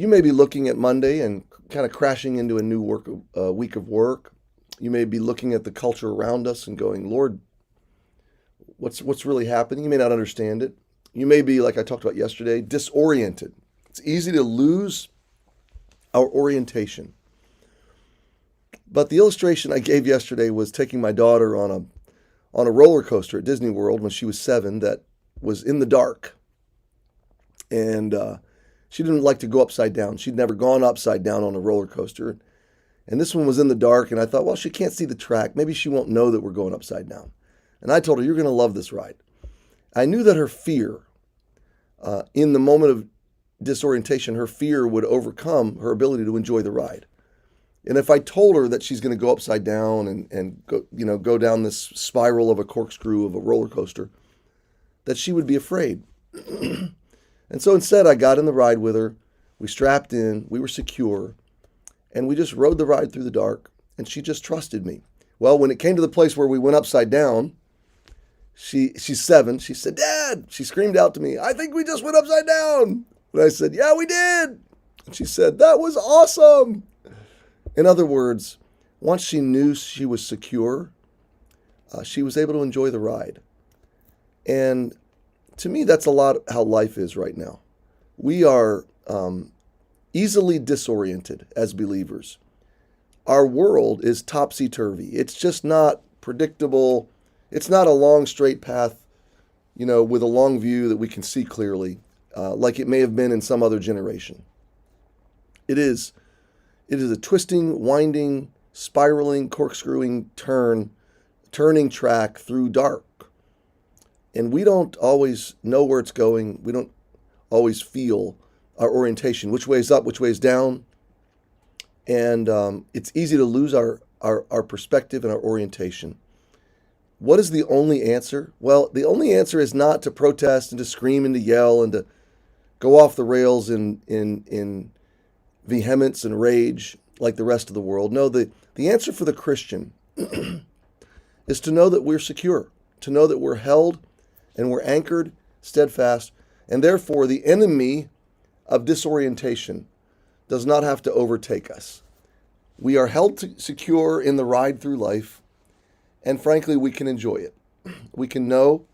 You may be looking at Monday and kind of crashing into a new week of work. You may be looking at the culture around us and going, Lord, what's really happening? You may not understand it. You may be, like I talked about yesterday, disoriented. It's easy to lose our orientation. But the illustration I gave yesterday was taking my daughter on a roller coaster at Disney World when she was 7 that was in the dark. And she didn't like to go upside down. She'd never gone upside down on a roller coaster. And this one was in the dark, and I thought, well, she can't see the track. Maybe she won't know that we're going upside down. And I told her, you're going to love this ride. I knew that her fear, in the moment of disorientation, her fear would overcome her ability to enjoy the ride. And if I told her that she's going to go upside down and go down this spiral of a corkscrew of a roller coaster, that she would be afraid. And so instead, I got in the ride with her. We strapped in. We were secure. And we just rode the ride through the dark. And she just trusted me. Well, when it came to the place where we went upside down, she's 7. She said, Dad, she screamed out to me, I think we just went upside down. And I said, yeah, we did. And she said, that was awesome. In other words, once she knew she was secure, she was able to enjoy the ride. And to me, that's a lot how life is right now. We are easily disoriented as believers. Our world is topsy-turvy. It's just not predictable. It's not a long, straight path, with a long view that we can see clearly, like it may have been in some other generation. It is a twisting, winding, spiraling, corkscrewing turning track through dark. And we don't always know where it's going. We don't always feel our orientation, which way is up, which way is down. And it's easy to lose our perspective and our orientation. What is the only answer? Well, the only answer is not to protest and to scream and to yell and to go off the rails in vehemence and rage like the rest of the world. No, the answer for the Christian is to know that we're secure, to know that we're held and we're anchored, steadfast, and therefore the enemy of disorientation does not have to overtake us. We are held secure in the ride through life, and frankly, we can enjoy it. We can know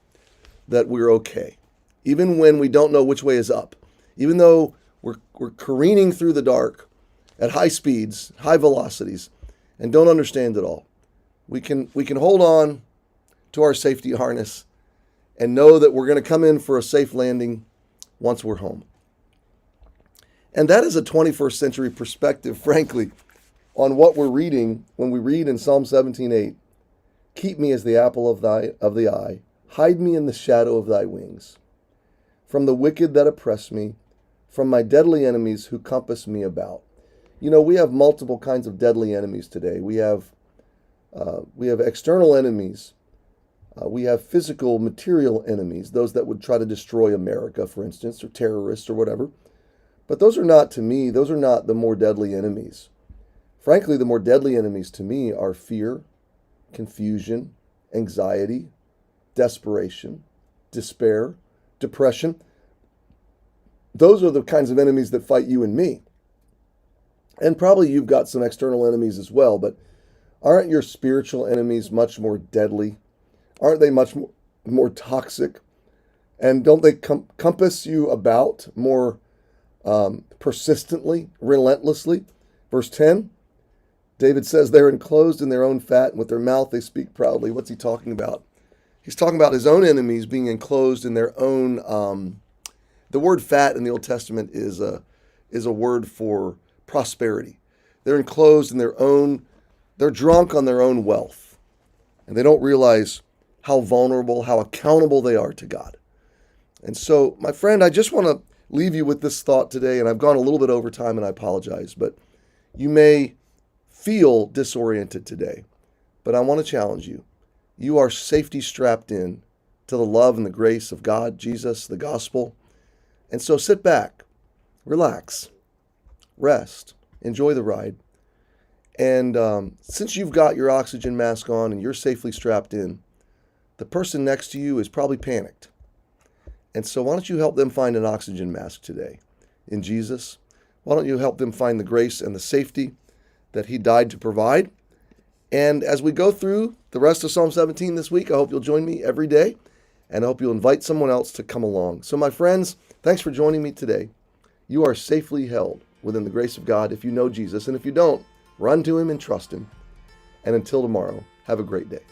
that we're okay, even when we don't know which way is up, even though we're careening through the dark at high speeds, high velocities, and don't understand it all. We can hold on to our safety harness and know that we're going to come in for a safe landing once we're home. And that is a 21st century perspective, frankly, on what we're reading when we read in Psalm 17:8, keep me as the apple of the eye, hide me in the shadow of thy wings, from the wicked that oppress me, from my deadly enemies who compass me about. We have multiple kinds of deadly enemies today. We have external enemies. We have physical, material enemies, those that would try to destroy America, for instance, or terrorists or whatever. But those are not, to me, those are not the more deadly enemies. Frankly, the more deadly enemies to me are fear, confusion, anxiety, desperation, despair, depression. Those are the kinds of enemies that fight you and me. And probably you've got some external enemies as well, but aren't your spiritual enemies much more deadly? Aren't they much more toxic? And don't they compass you about more persistently, relentlessly? Verse 10, David says they're enclosed in their own fat, and with their mouth they speak proudly. What's he talking about? He's talking about his own enemies being enclosed in their own. The word fat in the Old Testament is a word for prosperity. They're enclosed in their own. They're drunk on their own wealth, and they don't realize how vulnerable, how accountable they are to God. And so, my friend, I just want to leave you with this thought today, and I've gone a little bit over time, and I apologize, but you may feel disoriented today, but I want to challenge you. You are safety strapped in to the love and the grace of God, Jesus, the gospel. And so sit back, relax, rest, enjoy the ride. And since you've got your oxygen mask on and you're safely strapped in, the person next to you is probably panicked. And so why don't you help them find an oxygen mask today? In Jesus, Why don't you help them find the grace and the safety that he died to provide? And as we go through the rest of Psalm 17 this week, I hope you'll join me every day, and I hope you'll invite someone else to come along. So my friends, thanks for joining me today. You are safely held within the grace of God if you know Jesus, and if you don't, run to him and trust him. And until tomorrow, have a great day.